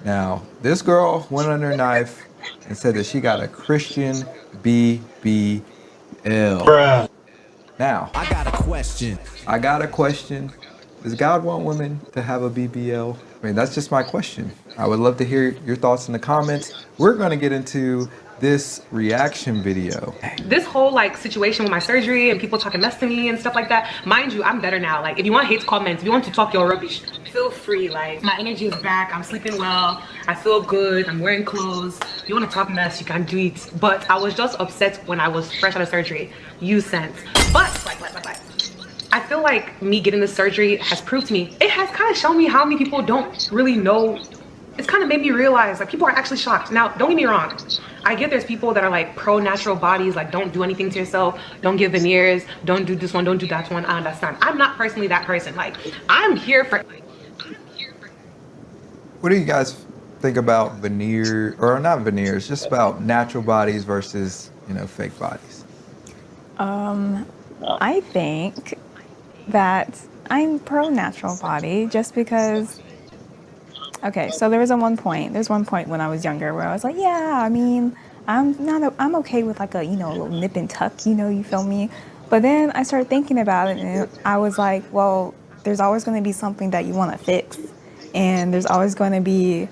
Now, this girl went on her knife and said that she got a Christian BBL. Bruh. Now, I got a question. I got a question. Does God want women to have a BBL? I mean, that's just my question. I would love to hear your thoughts in the comments. We're going to get into this reaction video. This whole like situation with my surgery and people talking mess to me and stuff like that, mind you, I'm better now. Like if you want hate comments, if you want to talk your rubbish, feel free. Like my energy is back, I'm sleeping well, I feel good, I'm wearing clothes. If you want to talk mess, you can do it. But I was just upset when I was fresh out of surgery. You sense. But I feel like me getting this surgery has proved to me, it has kind of shown me how many people don't really know. It's kind of made me realize like people are actually shocked. Now, don't get me wrong. I get there's people that are like pro natural bodies, like don't do anything to yourself, don't get veneers, don't do this one, don't do that one. I understand. I'm not personally that person. Like I'm here for. What do you guys think about veneer, or not veneers, just about natural bodies versus, fake bodies? I think that I'm pro natural body just because. Okay, so there's one point when I was younger where I was like, yeah, I mean, I'm okay with like a little nip and tuck, you feel me? But then I started thinking about it and I was like, well, there's always going to be something that you want to fix. And there's always going to be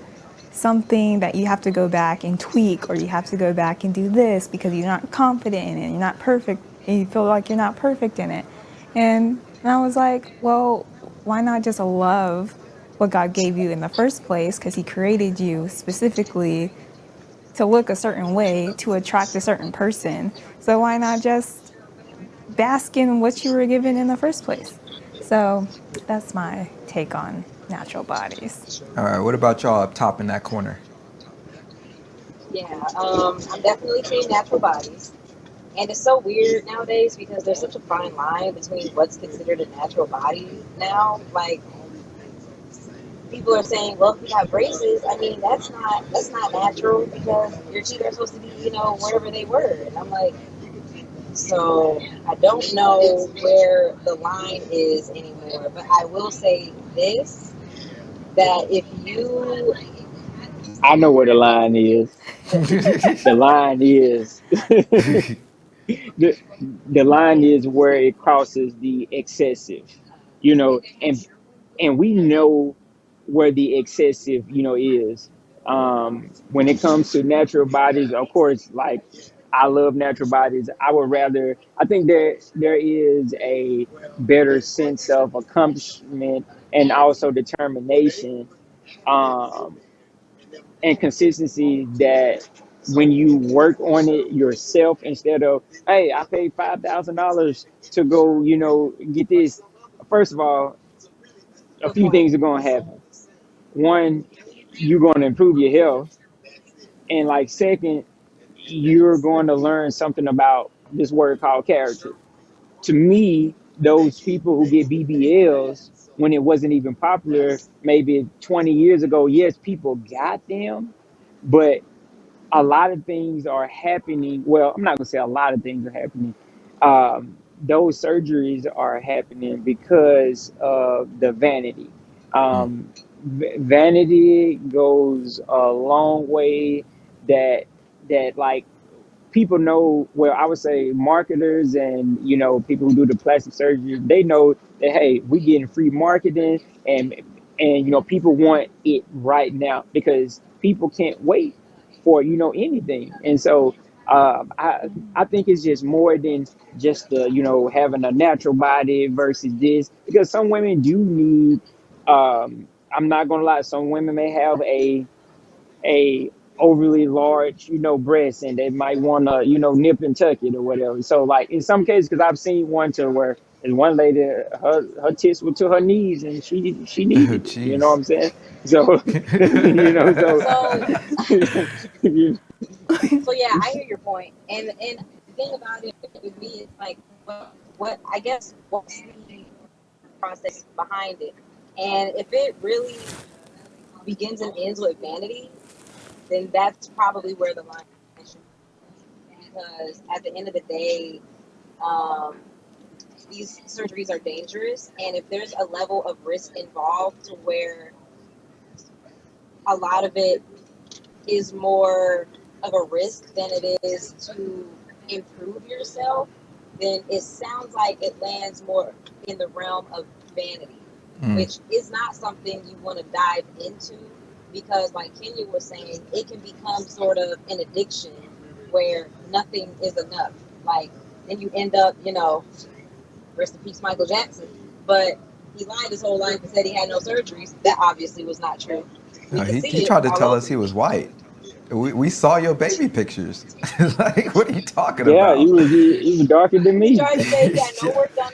something that you have to go back and tweak, or you have to go back and do this because you're not confident in it, you're not perfect, and you feel like you're not perfect in it. And I was like, well, why not just love what God gave you in the first place? Because He created you specifically to look a certain way to attract a certain person. So why not just bask in what you were given in the first place? So that's my take on natural bodies. All right, what about y'all up top in that corner? Yeah, I'm definitely team natural bodies. And it's so weird nowadays because there's such a fine line between what's considered a natural body now. Like people are saying, well, if you have braces, I mean that's not natural because your teeth are supposed to be, wherever they were. And I'm like, so I don't know where the line is anymore. But I will say this, that if you I know where the line is. The line is the, the line is where it crosses the excessive, and we know where the excessive, is. When it comes to natural bodies, of course, like I love natural bodies. I would rather. I think there is a better sense of accomplishment and also determination, um, and consistency, that when you work on it yourself instead of, hey, I paid $5,000 to go, get this. First of all, a good few point. things are going to happen. One, you're going to improve your health, and like second, you're going to learn something about this word called character. To me, those people who get BBLs when it wasn't even popular, maybe 20 years ago, yes, people got them, but a lot of things are happening. Well, I'm not gonna say a lot of things are happening. Those surgeries are happening because of the vanity. Hmm. Vanity goes a long way. That like people know. Well, I would say marketers and people who do the plastic surgery. They know that, hey, we getting free marketing, and people want it right now because people can't wait for anything. And so I think it's just more than just the having a natural body versus this, because some women do need, I'm not gonna lie, some women may have a overly large breast, and they might want to nip and tuck it or whatever. So like in some cases, because I've seen one to where there's one lady, her tits were to her knees and she Oh, needed it, you know what jeez. I'm saying? So so So you so yeah, I hear your point. And the thing about it with me is like what I guess what's the process behind it. And if it really begins and ends with vanity, then that's probably where the line should be. Because at the end of the day, um, these surgeries are dangerous, and if there's a level of risk involved to where a lot of it is more of a risk than it is to improve yourself, then it sounds like it lands more in the realm of vanity, Mm. which is not something you want to dive into because, like Kenya was saying, it can become sort of an addiction where nothing is enough. Like, then you end up, rest in peace, Michael Jackson. But he lied his whole life and said he had no surgeries. That obviously was not true. We No, could he see it tried to all tell us over. he was white. We saw your baby pictures. Like, what are you talking Yeah, about? he was darker than He me. tried to say he had no Yeah. work done.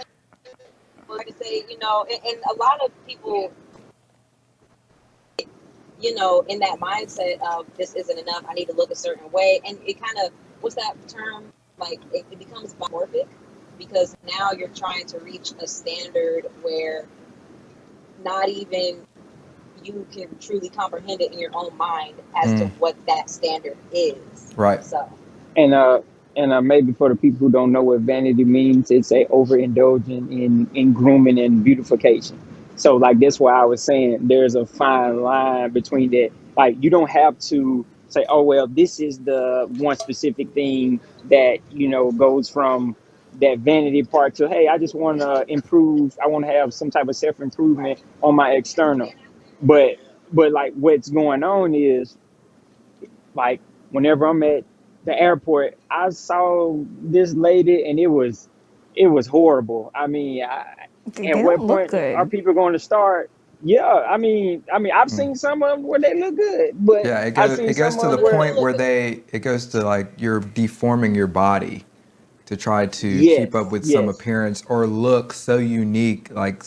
Tried to say, and a lot of people, in that mindset of this isn't enough. I need to look a certain way, and it kind of, what's that term? Like it becomes bimorphic because now you're trying to reach a standard where not even you can truly comprehend it in your own mind as to Mm, what that standard is. right. So And maybe for the people who don't know what vanity means, it's a overindulging in grooming and beautification. So like that's why I was saying there's a fine line between that. Like you don't have to say, oh well, this is the one specific thing that goes from that vanity part to, hey, I just want to improve. I want to have some type of self improvement on my external. But like what's going on is like whenever I'm at the airport, I saw this lady and it was horrible. I mean, They at what don't look point are good. people going to start? Yeah, I mean, I've Mm. seen some of them where they look good, but Yeah, I've seen it goes some to of the them some of where them point look where good. it goes to like you're deforming your body to try to keep up yes, with some yes, appearance or look so unique, like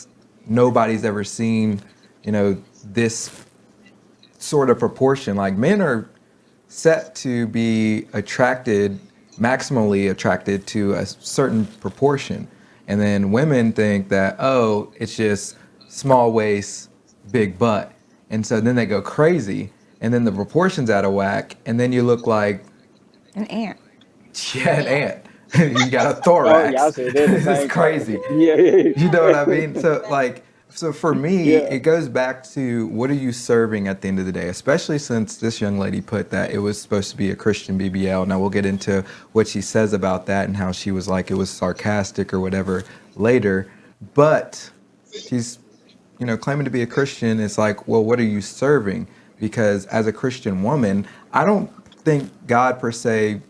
nobody's ever seen, this sort of proportion. Like men are set to be attracted, maximally attracted to a certain proportion. And then women think that, oh, it's just small waist, big butt. And so then they go crazy. And then the proportions out of whack. And then you look like, An ant. yeah, an Yeah. ant. You got a oh y'all thorax. said they're the It's same thing. crazy. Yeah, You know what I yeah, mean? So like, so for me, yeah. it goes back to what are you serving at the end of the day? Especially since this young lady put that it was supposed to be a Christian BBL. Now we'll get into what she says about that and how she was like it was sarcastic or whatever later. But she's claiming to be a Christian. It's like, well, what are you serving? Because as a Christian woman, I don't think God per se,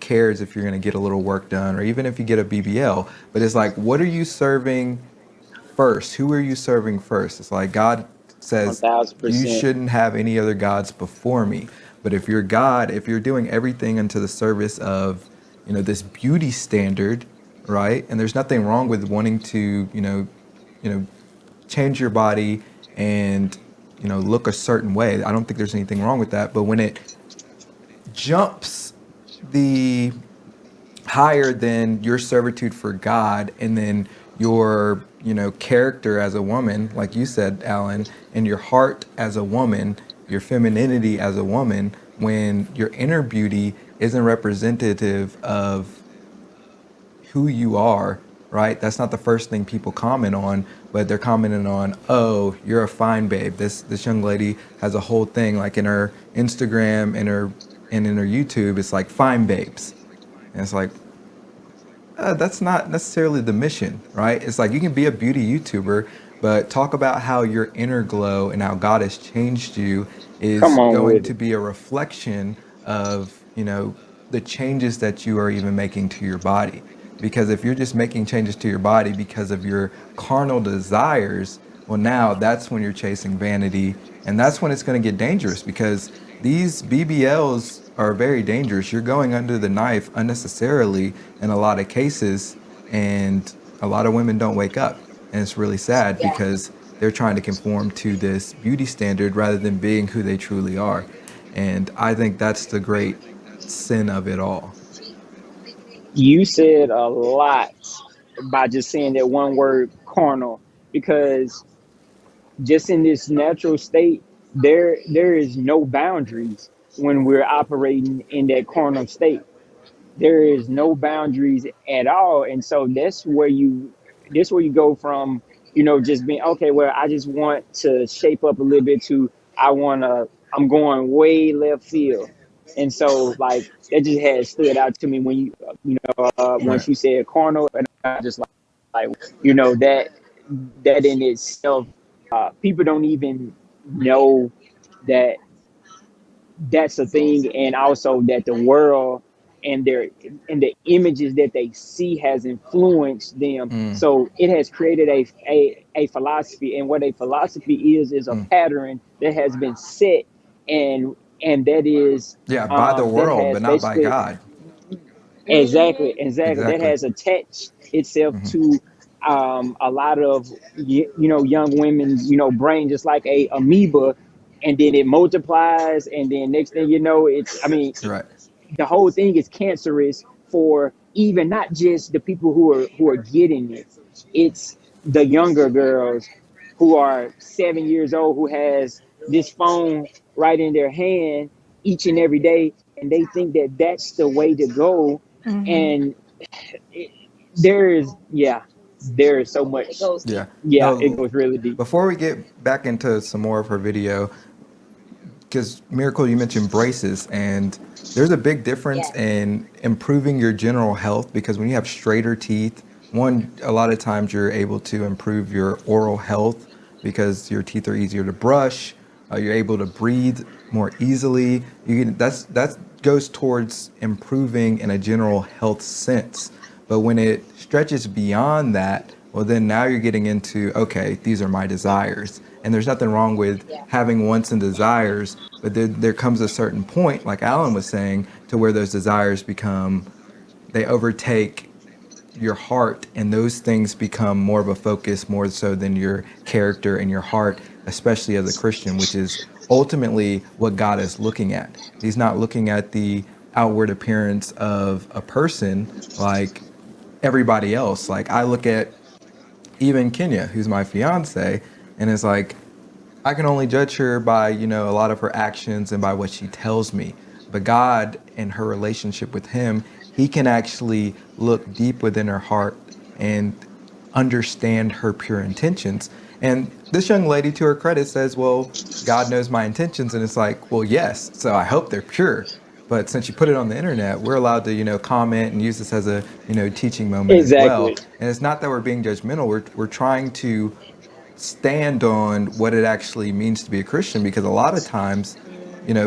cares if you're going to get a little work done or even if you get a BBL. But it's like, what are you serving first? Who are you serving first? It's like God one says, thousand you percent. shouldn't have any other gods before me. But if you're God, if you're doing everything unto the service of, this beauty standard, right? And there's nothing wrong with wanting to, you know, change your body and, look a certain way. I don't think there's anything wrong with that. But when it jumps the higher than your servitude for God and then your, character as a woman, like you said, Alan, and your heart as a woman, your femininity as a woman, when your inner beauty isn't representative of who you are, right? That's not the first thing people comment on, but they're commenting on, oh, you're a fine babe. This young lady has a whole thing like in her Instagram and in her YouTube, it's like fine babes. And it's like, that's not necessarily the mission, right? It's like you can be a beauty YouTuber, but talk about how your inner glow and how God has changed you Come is on going with to it. be a reflection of, the changes that you are even making to your body. Because if you're just making changes to your body because of your carnal desires, well, now that's when you're chasing vanity. And that's when it's going to get dangerous because these BBLs are very dangerous. You're going under the knife unnecessarily in a lot of cases. And a lot of women don't wake up. And it's really sad Yeah. because they're trying to conform to this beauty standard rather than being who they truly are. And I think that's the great sin of it all. You said a lot by just saying that one word, carnal, because just in this natural state, there is no boundaries when we're operating in that carnal state. There is no boundaries at all, and so that's where you go from just being okay. Well, I just want to shape up a little bit to I want to I'm going way left field. And so like that just had stood out to me when Right. once you said carnal, and I just like that in itself, people don't even know that that's a thing, and also that the world and their and the images that they see has influenced them. Mm, So it has created a philosophy, and what a philosophy is a mm. pattern that has been set, and that is Yeah, by the that world, has but not by basically God. exactly that Exactly. has attached itself Hmm. to a lot of young women's brain, just like a amoeba, and then it multiplies, and then next thing you know, it's, I mean, Right. the whole thing is cancerous for even not just the people who are getting it. It's the younger girls who are 7 years old who has this phone right in their hand each and every day, and they think that that's the way to go. Mm-hmm. And it, there is, yeah, there is so much. It goes Yeah. deep. Yeah, it No, goes really deep. before we get back into some more of her video, because Miracle, you mentioned braces, and there's a big difference Yes. in improving your general health because when you have straighter teeth, one, a lot of times you're able to improve your oral health because your teeth are easier to brush. You're able to breathe more easily. You can, that goes towards improving in a general health sense. But when it stretches beyond that, well, then now you're getting into, okay, these are my desires. And there's nothing wrong with Yeah. having wants and desires, but there comes a certain point, like Alan was saying, to where those desires become, they overtake your heart, and those things become more of a focus, more so than your character and your heart, especially as a Christian, which is ultimately what God is looking at. He's not looking at the outward appearance of a person like everybody else. Like I look at even Kenya, who's my fiance, and it's like I can only judge her by, a lot of her actions and by what she tells me. But God and her relationship with him, he can actually look deep within her heart and understand her pure intentions. And this young lady, to her credit, says, well, God knows my intentions. And it's like, well, yes. So I hope they're pure. But since you put it on the internet, we're allowed to, comment and use this as a, teaching moment as Exactly. well. And it's not that we're being judgmental. We're trying to stand on what it actually means to be a Christian, because a lot of times,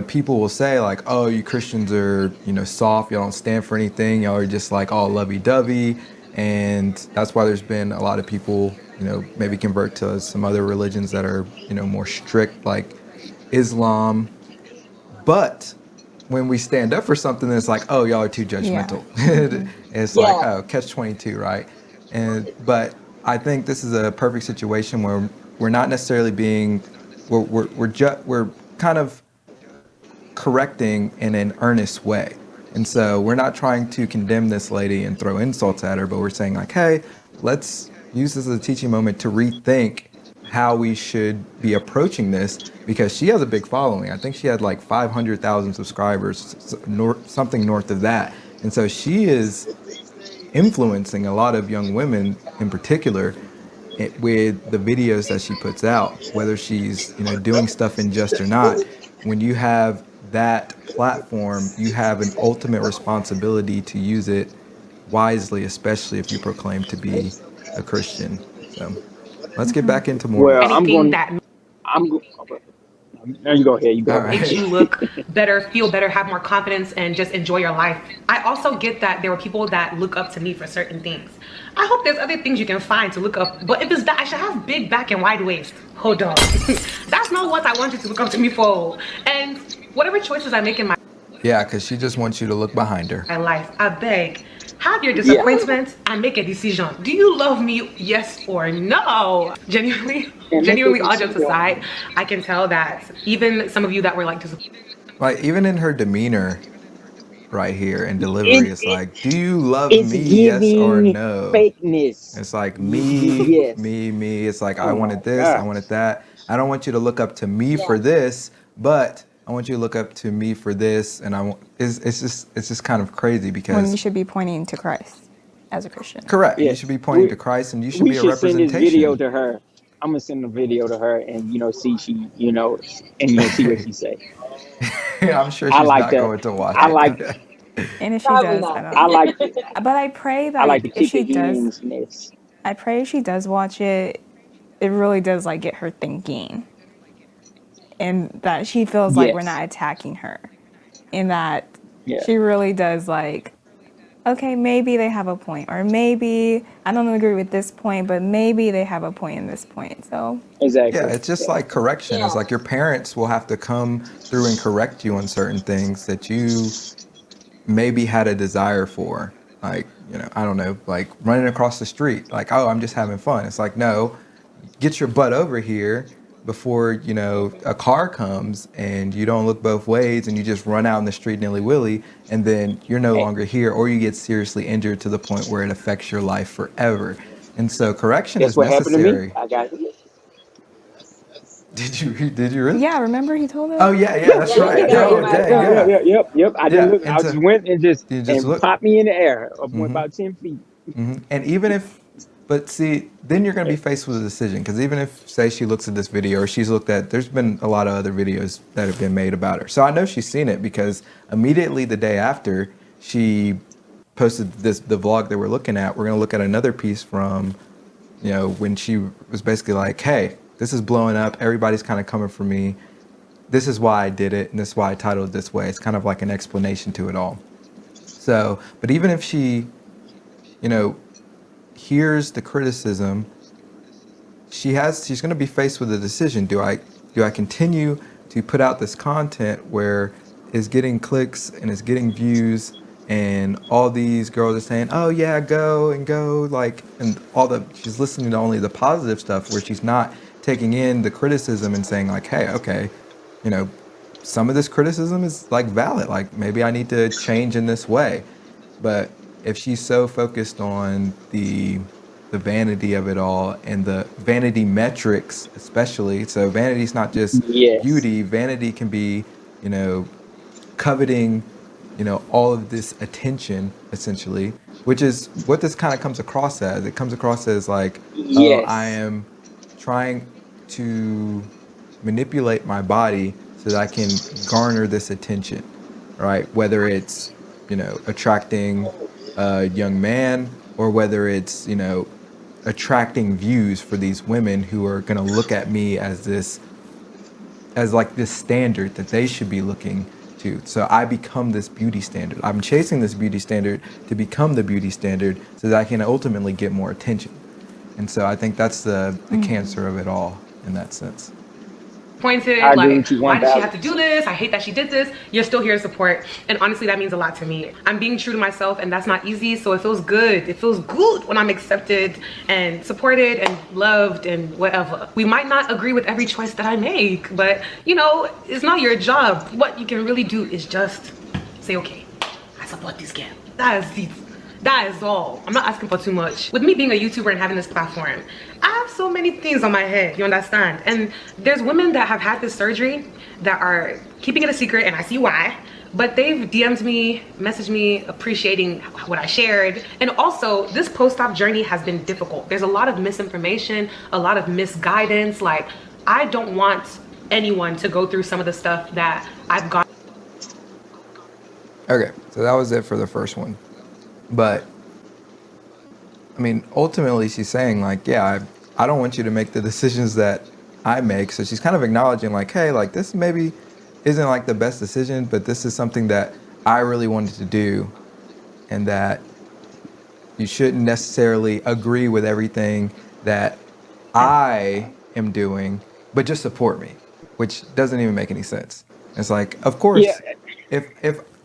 people will say like, oh, you Christians are, soft, you don't stand for anything, y'all are just like all lovey-dovey. And that's why there's been a lot of people, maybe convert to some other religions that are, more strict, like Islam. But when we stand up for something, it's like, oh, y'all are too Yeah. judgmental. Mm-hmm. It's like, Yeah. oh, catch 22, right? But I think this is a perfect situation where we're not necessarily being, we're kind of correcting in an earnest way. And so we're not trying to condemn this lady and throw insults at her, but we're saying like, hey, let's use this as a teaching moment to rethink how we should be approaching this, because she has a big following. I think she had like 500,000 subscribers, something north of that. And so she is influencing a lot of young women in particular with the videos that she puts out, whether she's doing stuff in jest or not. When you have that platform, you have an ultimate responsibility to use it wisely, especially if you proclaim to be a Christian. So let's get Mm-hmm. back into more. Well, Anything that I'm go- no, you go ahead. You All go makes right. you look better, feel better, have more confidence, and just enjoy your life. I also get that there were people that look up to me for certain things. I hope there's other things you can find to look up, but if it's that I should have big back and wide waist, hold on. That's not what I want you to look up to me for. And whatever choices I make in Yeah, because she just wants you to look behind her. my life, I beg, have your Yeah. disappointment and make a decision. Do you love me, yes or no? Genuinely, And make a genuinely, all jokes decision. aside, I can tell that even some of you that were like Like even in her demeanor right here and delivery, It, it's it like, do you love it's me, yes or giving no? fakeness. It's like me, Yes. me, me. It's like I Oh my wanted this, I God. wanted that. I don't want you to look up to me Yeah. for this, but I want you to look up to me for this. And I want it's just kind of crazy When you because should be pointing to Christ as a Christian. correct, Yeah. you should be pointing We to Christ and you should we be a should send this video representation. to her. I'm gonna send a video to her and see she and see what she say. I'm sure I she's like not that. going to watch I it. like And if she Probably does, I not. don't. I like But I pray I like that to if kick the she does, hen's nest. I pray if she does watch it, it really does like get her thinking, and that she feels like we're Yes. not attacking her, and that Yeah. she really does like, okay, maybe they have a point, or maybe I don't agree with this point, but maybe they have a point in this point. So Yeah, Exactly. it's just Yeah. like correction. It's Yeah. like your parents will have to come through and correct you on certain things that you maybe had a desire for. Like, I don't know, like running across the street. Like, oh, I'm just having fun. It's like, no, get your butt over here before, a car comes and you don't look both ways and you just run out in the street nilly-willy and then you're no Hey, longer here or you get seriously injured to the point where it affects your life forever. And so correction guess is what happened to me? necessary. I got Did you really? yeah, remember he told Oh us? yeah, yeah, yeah, that's Yeah, he right. got Oh hit by a dang, yeah, yeah, car. yeah. yeah, yep. I didn't Yeah. look. I And just so went and you just and look. popped me in the air. I went about 10 feet. And even if, but see, then you're going to be faced with a decision. Because even if, say, she looks at this video or she's looked at, there's been a lot of other videos that have been made about her. So I know she's seen it because immediately the day after she posted the vlog that we're looking at, we're going to look at another piece from, when she was basically like, hey, this is blowing up. Everybody's kind of coming for me. This is why I did it. And this is why I titled it this way. It's kind of like an explanation to it all. So, but even if she, you know, hears the criticism, she's going to be faced with a decision. Do I continue to put out this content where it's getting clicks and it's getting views and all these girls are saying, "Oh yeah, go and go," like, and she's listening to only the positive stuff where she's not taking in the criticism and saying like, "Hey, okay, you know, some of this criticism is like valid. Like maybe I need to change in this way." But if she's so focused on the vanity of it all and the vanity metrics, especially, so vanity's not just Yes. beauty. Vanity can be, you know, coveting, all of this attention, essentially, which is what this kind of comes across as. It comes across as like, oh, I Yes. am trying to manipulate my body so that I can garner this attention, right? Whether it's, attracting a young man or whether it's, attracting views for these women who are going to look at me as like this standard that they should be looking to. So I become this beauty standard. I'm chasing this beauty standard to become the beauty standard so that I can ultimately get more attention. And so I think that's the cancer of it all in that sense. I Pointed, agree like, with you why one did she have thousand to do percent. this? I hate that she did this. You're still here to support. And honestly, that means a lot to me. I'm being true to myself and that's not easy. So it feels good. It feels good when I'm accepted and supported and loved and whatever. We might not agree with every choice that I make, but it's not your job. What you can really do is just say, okay, I support this girl. That is all. I'm not asking for too much. With me being a YouTuber and having this platform, I have so many things on my head, you understand? And there's women that have had this surgery that are keeping it a secret, and I see why. But they've DM'd me, messaged me, appreciating what I shared. And also, this post-op journey has been difficult. There's a lot of misinformation, a lot of misguidance. Like, I don't want anyone to go through some of the stuff that I've gone. Okay, so that was it for the first one. But I mean, ultimately, she's saying like, yeah, I don't want you to make the decisions that I make. So she's kind of acknowledging like, hey, like this maybe isn't like the best decision, but this is something that I really wanted to do, and that you shouldn't necessarily agree with everything that I am doing, but just support me, which doesn't even make any sense. It's like, of Yeah. course,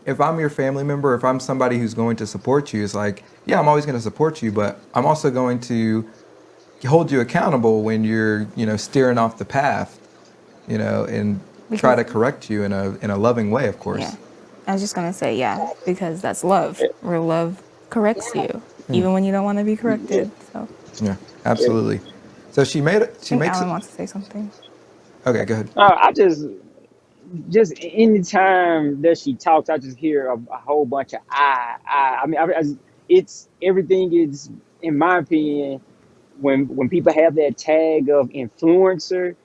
if I'm your family member, if I'm somebody who's going to support you, it's like, yeah, I'm always going to support you, but I'm also going to hold you accountable when you're, steering off the path, and try Because to correct you in a loving way, of yeah, course. I was just gonna say yeah because that's love. Where love corrects Yeah. you even when you don't want to be corrected. So Yeah, Yeah. absolutely. So I she think makes it. Alan wants to say something. Okay, go ahead. I just any time that she talks, I just hear a whole bunch of I. I mean, it's everything is, in my opinion, when people have that tag of influencer,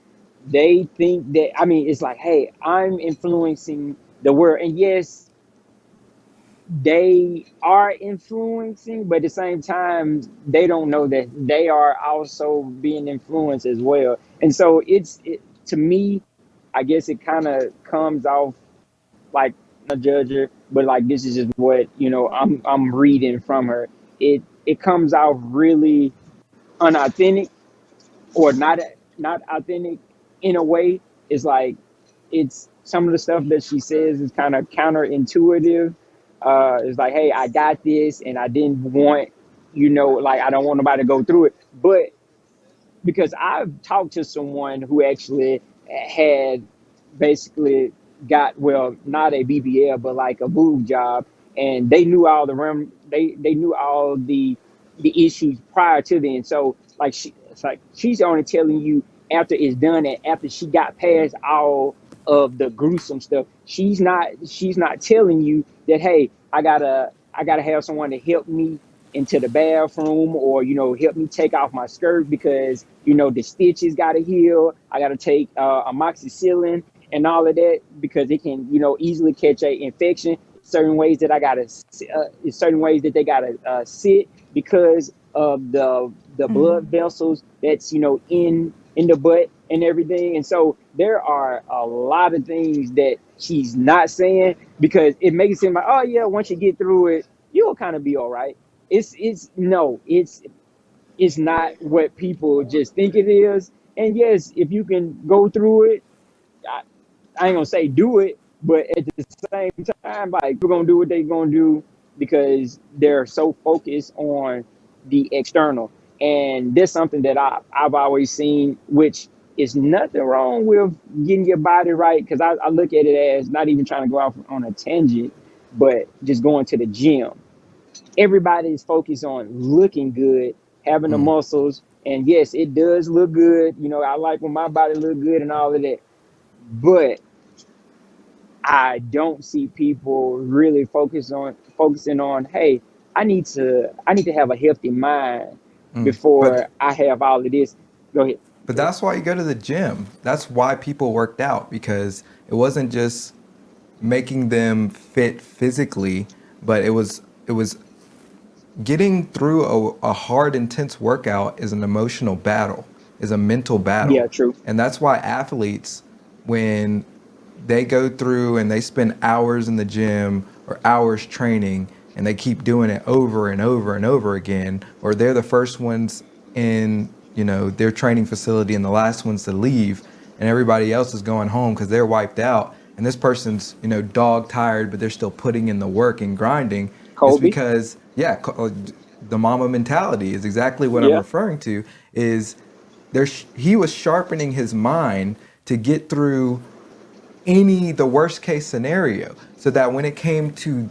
they think that, I mean, it's like, hey, I'm influencing the world. And yes, they are influencing, but at the same time, they don't know that they are also being influenced as well. And so to me, I guess it kind of comes off like a judge her, but like this is just what, I'm reading from her. It comes out really unauthentic, or not authentic in a way. It's like, it's some of the stuff that she says is kind of counterintuitive. It's like, hey, I got this, and I didn't want, like, I don't want nobody to go through it. But because I've talked to someone who actually had basically got, well, not a BBL, but like a boob job, and they knew all the they knew all the issues prior to then. So like, it's like she's only telling you after it's done, and after she got past all of the gruesome stuff. She's not telling you that, hey, I gotta have someone to help me into the bathroom, or help me take off my skirt because the stitches got to heal. I got to take amoxicillin and all of that because it can easily catch a infection. Certain ways that I got to certain ways that they got to sit because of the blood vessels that's in the butt and everything. And so there are a lot of things that she's not saying, because it makes it seem like, oh yeah, once you get through it, you'll kind of be all right. It's no, it's not what people just think it is. And yes, if you can go through it, I, I ain't gonna say do it, but at the same time, like, we're gonna do what they're gonna do because they're so focused on the external. And there's something that I've always seen, which is nothing wrong with getting your body right, because I look at it as not even trying to go off on a tangent, but just going to the gym. Everybody is focused on looking good, having the muscles, and yes, it does look good. I like when my body look good and all of that, but I don't see people really focusing on, hey, I need to have a healthy mind But before I have all of this. Go ahead. But that's why you go to the gym. That's why people worked out, because it wasn't just making them fit physically, but it was getting through a hard, intense workout is an emotional battle, is a mental battle. Yeah, true. And that's why athletes, when they go through and they spend hours in the gym or hours training, and they keep doing it over and over and over again, or they're the first ones in their training facility and the last ones to leave, and everybody else is going home because they're wiped out, and this person's dog tired, but they're still putting in the work and grinding. It's Kobe. because, yeah, the mama mentality is exactly what I'm Yeah. referring to. Is he was sharpening his mind to get through the worst case scenario, so that when it came to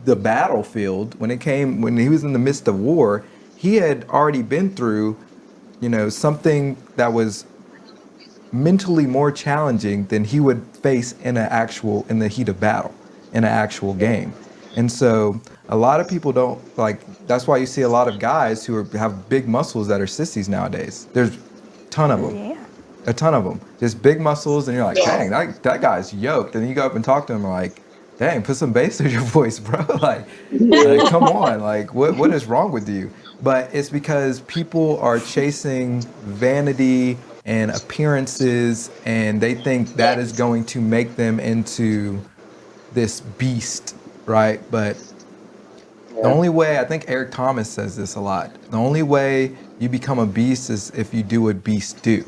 the battlefield, when he was in the midst of war, he had already been through something that was mentally more challenging than he would face in the heat of battle, in an actual game. And so a lot of people don't like, that's why you see a lot of guys who have big muscles that are sissies nowadays. There's a ton of them. Yeah. A ton of them, just big muscles, and you're like, Yeah. dang, that guy's yoked. And then you go up and talk to him, like, dang, put some bass in your voice, bro. like, Yeah. come on, like, what is wrong with you? But it's because people are chasing vanity and appearances, and they think that is Yes. going to make them into this beast, right? But the Yeah. only way, I think Eric Thomas says this a lot, the only way you become a beast is if you do what beasts do,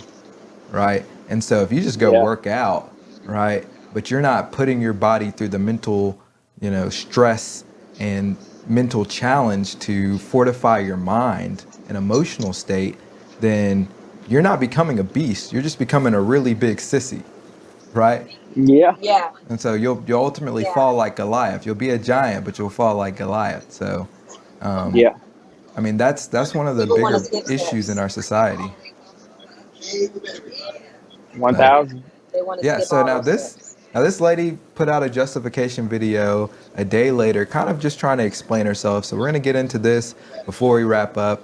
right? And so if you just go Yeah. work out, right, but you're not putting your body through the mental, stress and mental challenge to fortify your mind and emotional state, then you're not becoming a beast. You're just becoming a really big sissy, right? Yeah. Yeah. And so you'll ultimately Yeah. fall like Goliath. You'll be a giant, but you'll fall like Goliath. So, Yeah. I mean, that's one of the People want to bigger skip issues in steps. our society. So. 1,000. They want to Yeah, skip so all now those this steps. now this lady put out a justification video a day later, kind of just trying to explain herself. So we're gonna get into this before we wrap up.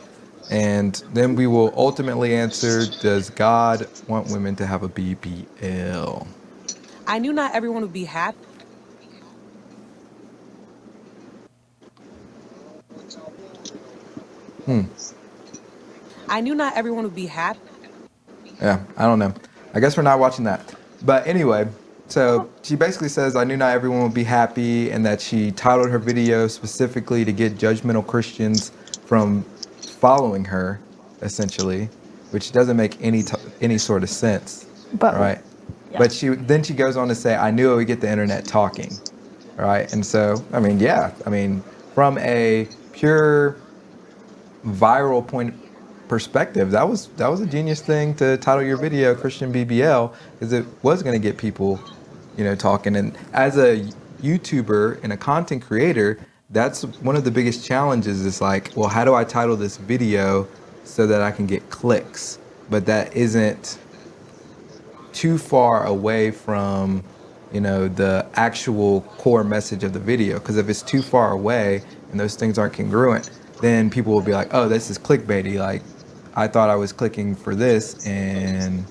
And then we will ultimately answer, does God want women to have a BBL? I knew not everyone would be happy. I knew not everyone would be happy. Yeah, I don't know. I guess we're not watching that. But anyway, so she basically says, I knew not everyone would be happy, and that she titled her video specifically to get judgmental Christians from following her, essentially, which doesn't make any sort of sense, But right? yeah. But she goes on to say, I knew it would get the internet talking, right? And so, I mean, yeah, I mean, from a pure viral point perspective, that was a genius thing to title your video Christian BBL, because it was going to get people, talking. And as a YouTuber and a content creator, that's one of the biggest challenges. Is like, well, how do I title this video so that I can get clicks? But that isn't too far away from the actual core message of the video, because if it's too far away and those things aren't congruent, then people will be like, oh, this is clickbaity, like I thought I was clicking for this and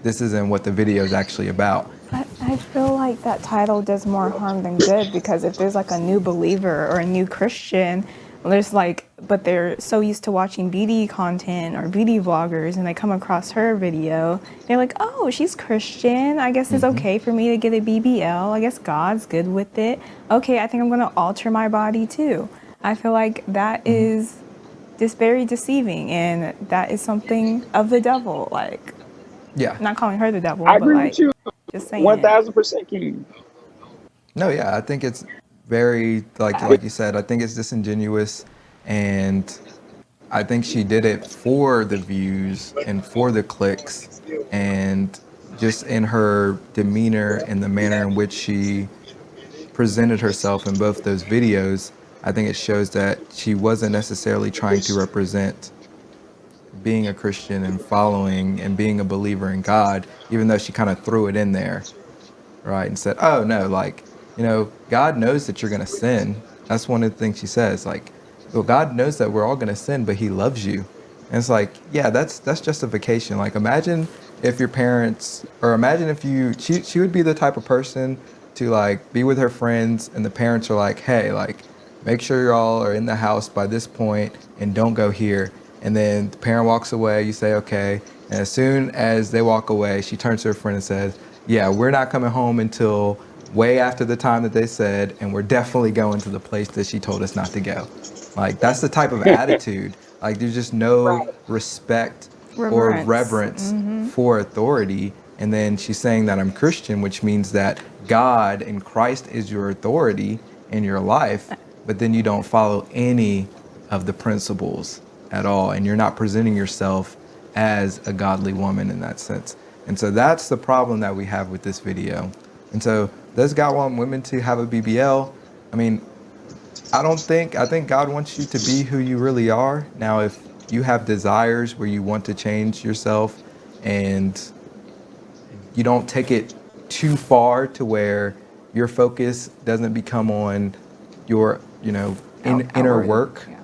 this isn't what the video is actually about. I feel like that title does more harm than good, because if there's like a new believer or a new Christian, there's like, but they're so used to watching beauty content or beauty vloggers, and they come across her video, they're like, oh, she's Christian. I guess it's okay for me to get a BBL. I guess God's good with it. Okay, I think I'm gonna alter my body too. I feel like that is just very deceiving, and that is something of the devil. Like, Yeah. not calling her the devil, I but agree with like, you just saying it. 1000%, King. No, yeah, I think it's very, like you said, I think it's disingenuous, and I think she did it for the views and for the clicks, and just in her demeanor and the manner in which she presented herself in both those videos, I think it shows that she wasn't necessarily trying to represent being a Christian and following and being a believer in God, even though she kind of threw it in there, right? And said, oh, no, like, God knows that you're going to sin. That's one of the things she says. Like, well, God knows that we're all going to sin, but he loves you. And it's like, yeah, that's justification. Like, imagine if your parents, or imagine if she would be the type of person to like be with her friends, and the parents are like, hey, like, make sure y'all are in the house by this point and don't go here. And then the parent walks away, you say, okay. And as soon as they walk away, she turns to her friend and says, yeah, we're not coming home until way after the time that they said, and we're definitely going to the place that she told us not to go. Like, that's the type of attitude. Like, there's just no Right. respect or Reverence. reverence for authority. And then she's saying that I'm Christian, which means that God and Christ is your authority in your life, but then you don't follow any of the principles at all, and you're not presenting yourself as a godly woman in that sense. And so that's the problem that we have with this video. And so, does God want women to have a BBL? I mean, I think God wants you to be who you really are. Now, if you have desires where you want to change yourself, and you don't take it too far to where your focus doesn't become on your, inner Outward. work, Yeah.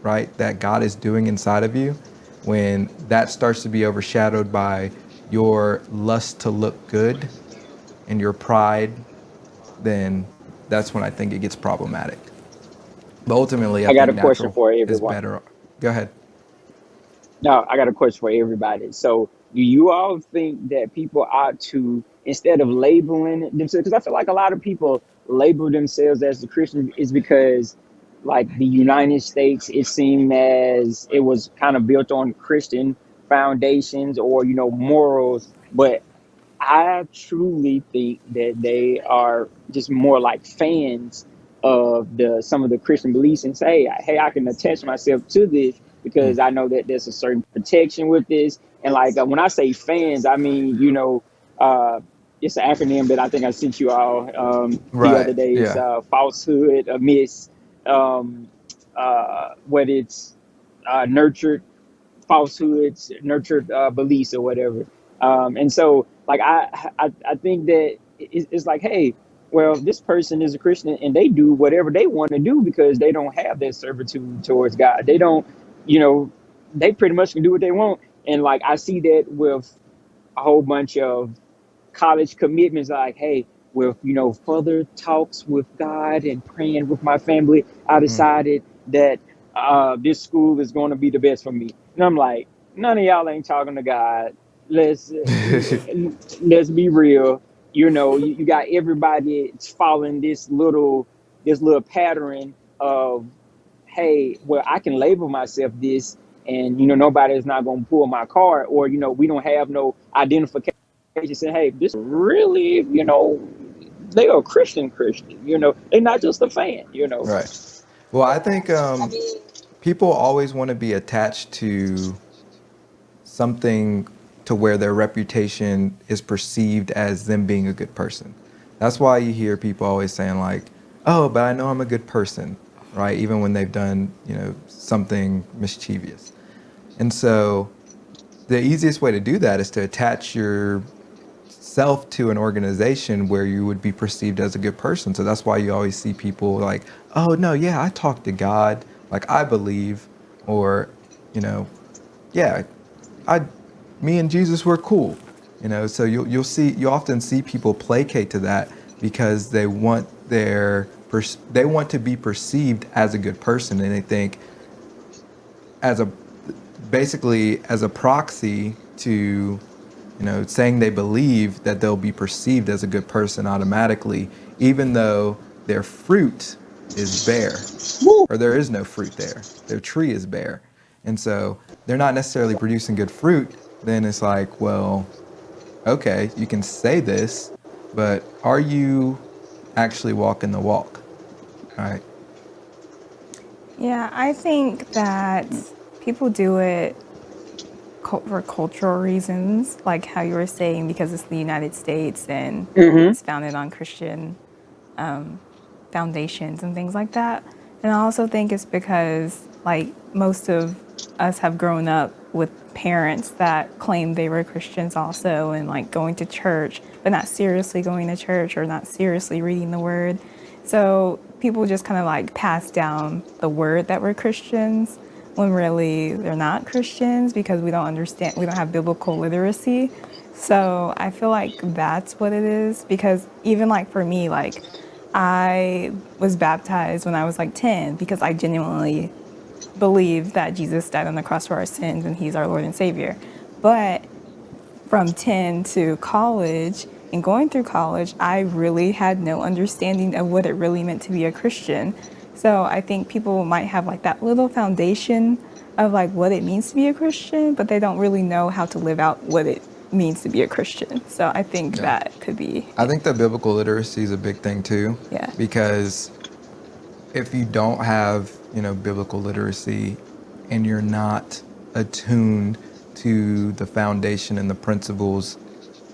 right, that God is doing inside of you, when that starts to be overshadowed by your lust to look good and your pride, then that's when I think it gets problematic. But ultimately, I I got think a question natural for is everyone. better. Go ahead. No, I got a question for everybody. So, do you all think that people ought to, instead of labeling themselves, because I feel like a lot of people label themselves as a Christian, is because, like, the United States, it seemed as it was kind of built on Christian foundations or, morals. But I truly think that they are just more like fans of the some of the Christian beliefs, and say, hey, I can attach myself to this Mm. because I know that there's a certain protection with this. And like, when I say fans, I mean, it's an acronym that I think I sent you all the Right. other day. It's Yeah. falsehood, a miss, what it's nurtured falsehoods, nurtured beliefs or whatever. And so, like, I think that it's like, hey, well, this person is a Christian and they do whatever they want to do because they don't have that servitude towards God. They don't. you know, they pretty much can do what they want. And like I see that with a whole bunch of college commitments, like, hey, with further talks with God and praying with my family, I Mm. decided that this school is going to be the best for me. And I'm like, none of y'all ain't talking to God. Let's be real. You got everybody following this little pattern of, hey, well, I can label myself this, and nobody's not going to pull my card, or we don't have no identification saying, hey, this really, they are Christian, they're not just a fan. Right. Well, I think I mean, people always want to be attached to something to where their reputation is perceived as them being a good person. That's why you hear people always saying like, "Oh, but I know I'm a good person," right? Even when they've done, something mischievous. And so the easiest way to do that is to attach yourself to an organization where you would be perceived as a good person. So that's why you always see people like, "Oh, no, yeah, I talk to God, like I believe," or, you know, yeah, I, me and Jesus were cool, So you often see people placate to that because they want they want to be perceived as a good person, and they think as a basically as a proxy to saying they believe that they'll be perceived as a good person automatically, even though their fruit is bare, Woo. or there is no fruit there. Their tree is bare. And so they're not necessarily producing good fruit. Then it's like, well, okay, you can say this, but are you actually walking the walk? All right. Yeah, I think that people do it for cultural reasons, like how you were saying, because it's the United States and Mm-hmm. it's founded on Christian foundations and things like that. And I also think it's because, like, most of us have grown up with parents that claim they were Christians also, and like going to church, but not seriously going to church or not seriously reading the word. So people just kind of like pass down the word that we're Christians when really they're not Christians because we don't understand, we don't have biblical literacy. So I feel like that's what it is, because even like for me, like I was baptized when I was like 10 because I genuinely believe that Jesus died on the cross for our sins and he's our Lord and Savior. But from 10 to college and going through college, I really had no understanding of what it really meant to be a Christian. So I think people might have like that little foundation of like what it means to be a Christian, but they don't really know how to live out what it means to be a Christian. So I think Yeah. that could be I it. think that biblical literacy is a big thing too, Yeah. because if you don't have, biblical literacy and you're not attuned to the foundation and the principles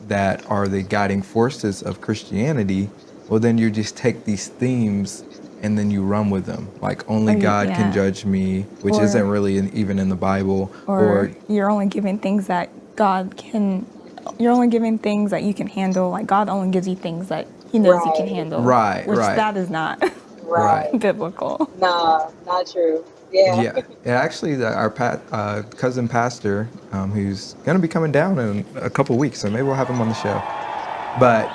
that are the guiding forces of Christianity, well, then you just take these themes and then you run with them. Like, only God can Yeah. judge me, which Or isn't really even in the Bible. or Or, you're only giving things that God can, you're only giving things that you can handle. Like God only gives you things that he knows you can right, handle, right, which right, that is not right. right. biblical. Nah, not true. Yeah. Yeah, and actually, our cousin pastor, who's gonna be coming down in a couple weeks, so maybe we'll have him on the show. But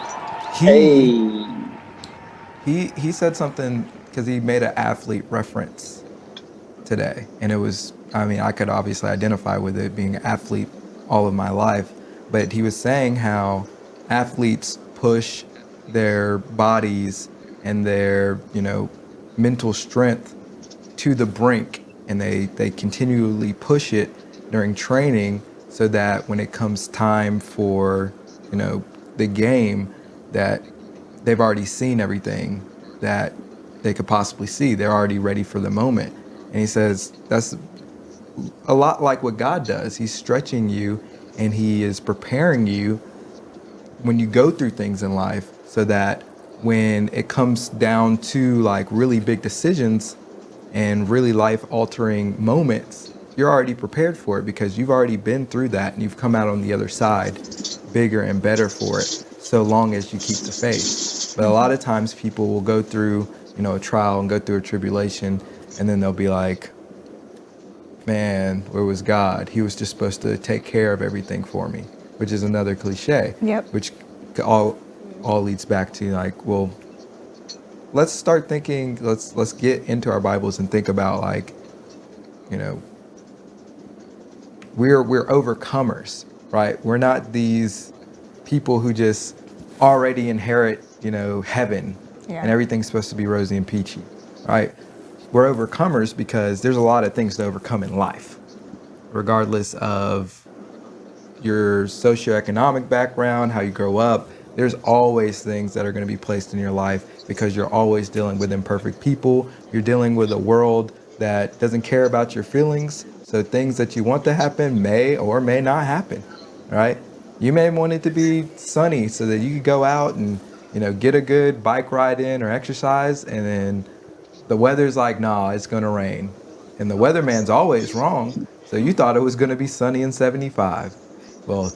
he Hey. he said something because he made an athlete reference today, and it was, I mean, I could obviously identify with it being an athlete all of my life, but he was saying how athletes push their bodies and their mental strength to the brink, and they continually push it during training so that when it comes time for the game, that they've already seen everything that they could possibly see. They're already ready for the moment. And he says that's a lot like what God does. He's stretching you and he is preparing you when you go through things in life so that when it comes down to like really big decisions and really life altering moments, you're already prepared for it because you've already been through that and you've come out on the other side bigger and better for it, so long as you keep the faith. But a lot of times people will go through, a trial and go through a tribulation, and then they'll be like, man, where was God? He was just supposed to take care of everything for me, which is another cliche. Yep. Which all leads back to like, well, let's start thinking. Let's get into our Bibles and think about like, you know, we're overcomers, right? We're not these people who just already inherit, heaven, Yeah. and everything's supposed to be rosy and peachy, right? We're overcomers because there's a lot of things to overcome in life, regardless of your socioeconomic background, how you grow up. There's always things that are going to be placed in your life because you're always dealing with imperfect people. You're dealing with a world that doesn't care about your feelings. So things that you want to happen may or may not happen, right? You may want it to be sunny so that you could go out and, get a good bike ride in or exercise. And then the weather's like, nah, it's going to rain. And the weatherman's always wrong. So you thought it was going to be sunny and 75. Well,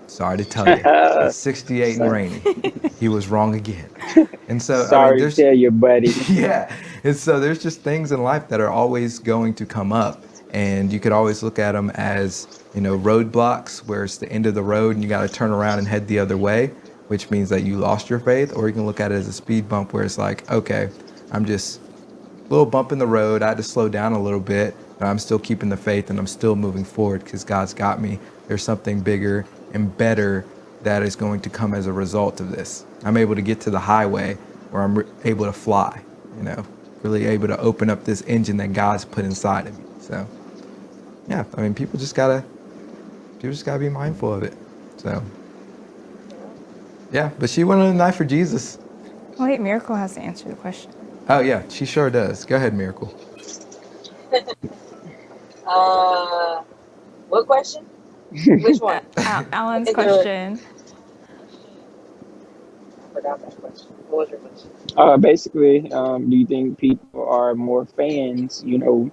sorry to tell you, it's 68 and So, rainy. He was wrong again. And so, I mean, sorry to there's, tell you, buddy. yeah. And so there's just things in life that are always going to come up. And you could always look at them as, roadblocks where it's the end of the road and you got to turn around and head the other way, which means that you lost your faith. Or you can look at it as a speed bump where it's like, okay, I'm just a little bump in the road. I had to slow down a little bit, but I'm still keeping the faith and I'm still moving forward because God's got me. There's something bigger and better that is going to come as a result of this. I'm able to get to the highway where I'm able to fly, really able to open up this engine that God's put inside of me. So, yeah, I mean, people just gotta be mindful of it. So, yeah, but she went on a knife for Jesus. Wait, Miracle has to answer the question. Oh yeah, she sure does. Go ahead, Miracle. What question? Which one? Alan's question. I forgot that question. What was your question? Basically, do you think people are more fans, than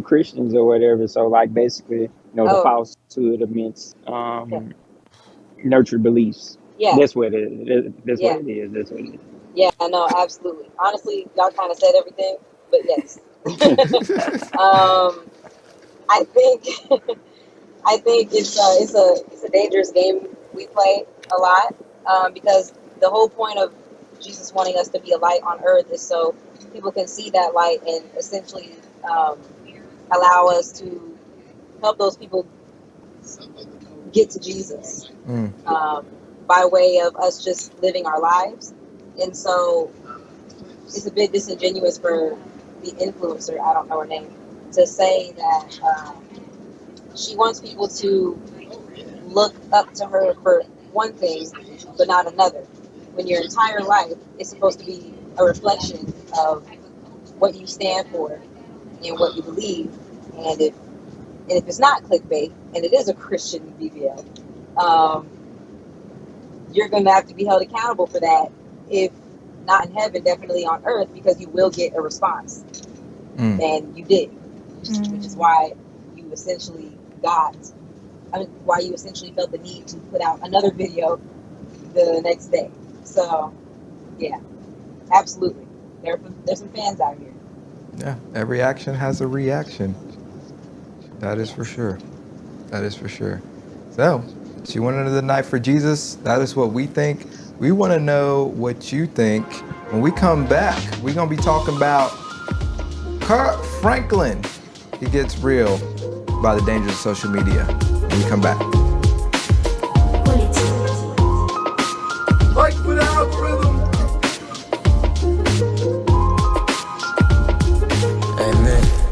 Christians or whatever? So like basically, the Oh, falsehood amidst yeah. nurtured beliefs. Yeah, That's what it is. That's what yeah, it is. That's what it is. yeah, no, absolutely. Honestly, y'all kind of said everything, but yes. um, I think I think it's a dangerous game we play a lot, because the whole point of Jesus wanting us to be a light on earth is so people can see that light and essentially allow us to help those people get to Jesus, Mm. by way of us just living our lives. And so it's a bit disingenuous for the influencer, I don't know her name, to say that she wants people to look up to her for one thing, but not another. When your entire life is supposed to be a reflection of what you stand for and what you believe, and if it's not clickbait and it is a Christian BBL, you're going to have to be held accountable for that. If not in heaven, definitely on earth, because you will get a response, and you did, which is why you essentially why you essentially felt the need to put out another video the next day. So, yeah, absolutely. There's some fans out here. Yeah, every action has a reaction. That is for Yes. sure. That is for sure. So, she went into the night for Jesus. That is what we think. We want to know what you think. When we come back, we're going to be talking about Kurt Franklin. He gets real by the dangers of social media. When we come back.